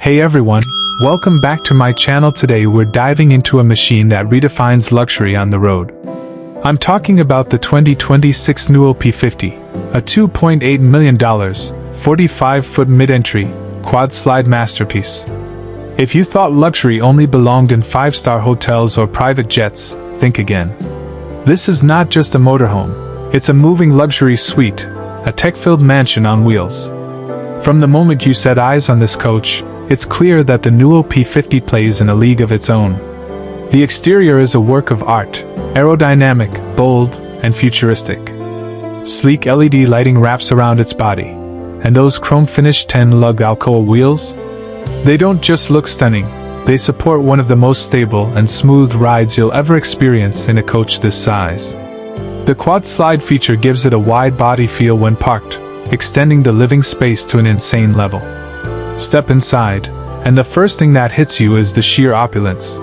Hey everyone, welcome back to my channel. Today we're diving into a machine that redefines luxury on the road. I'm talking about the 2026 Newell P50, a $2.8 million, 45-foot mid-entry, quad-slide masterpiece. If you thought luxury only belonged in 5-star hotels or private jets, think again. This is not just a motorhome, it's a moving luxury suite, a tech-filled mansion on wheels. From the moment you set eyes on this coach, it's clear that the Newell P50 plays in a league of its own. The exterior is a work of art, aerodynamic, bold, and futuristic. Sleek LED lighting wraps around its body, and those chrome-finished 10-lug Alcoa wheels? They don't just look stunning, they support one of the most stable and smooth rides you'll ever experience in a coach this size. The quad slide feature gives it a wide body feel when parked, extending the living space to an insane level. Step inside, and the first thing that hits you is the sheer opulence.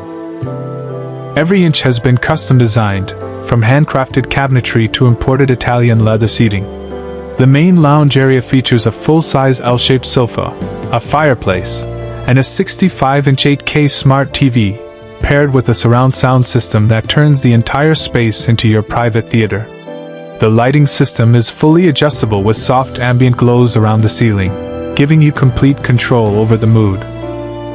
Every inch has been custom designed, from handcrafted cabinetry to imported Italian leather seating. The main lounge area features a full-size L-shaped sofa, a fireplace, and a 65-inch 8K smart TV, paired with a surround sound system that turns the entire space into your private theater. The lighting system is fully adjustable with soft ambient glows around the ceiling, giving you complete control over the mood.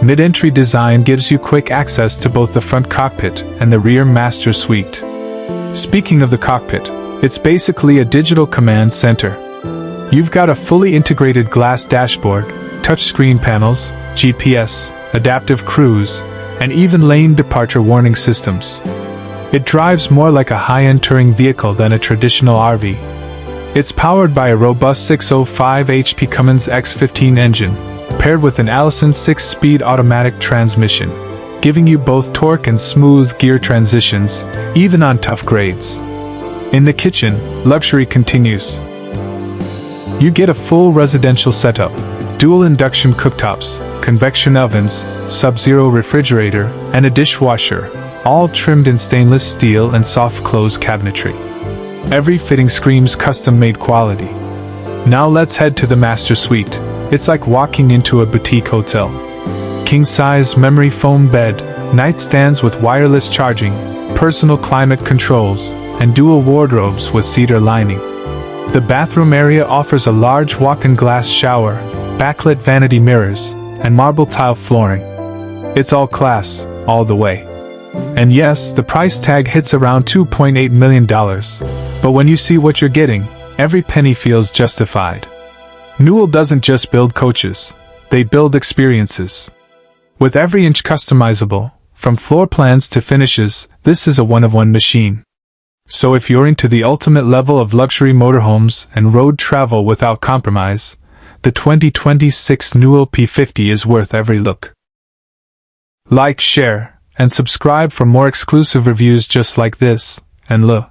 Mid-entry design gives you quick access to both the front cockpit and the rear master suite. Speaking of the cockpit, it's basically a digital command center. You've got a fully integrated glass dashboard, touchscreen panels, GPS, adaptive cruise, and even lane departure warning systems. It drives more like a high-end touring vehicle than a traditional RV. It's powered by a robust 605 HP Cummins X15 engine, paired with an Allison 6-speed automatic transmission, giving you both torque and smooth gear transitions, even on tough grades. In the kitchen, luxury continues. You get a full residential setup, dual induction cooktops, convection ovens, sub-zero refrigerator, and a dishwasher, all trimmed in stainless steel and soft-close cabinetry. Every fitting screams custom-made quality. Now let's head to the master suite. It's like walking into a boutique hotel. King-size memory foam bed, nightstands with wireless charging, personal climate controls, and dual wardrobes with cedar lining. The bathroom area offers a large walk-in glass shower, backlit vanity mirrors, and marble tile flooring. It's all class, all the way. And yes, the price tag hits around $2.8 million. But when you see what you're getting, every penny feels justified. Newell doesn't just build coaches, they build experiences. With every inch customizable, from floor plans to finishes, this is a one-of-one machine. So if you're into the ultimate level of luxury motorhomes and road travel without compromise, the 2026 Newell P50 is worth every look. Like, share, and subscribe for more exclusive reviews just like this, and look.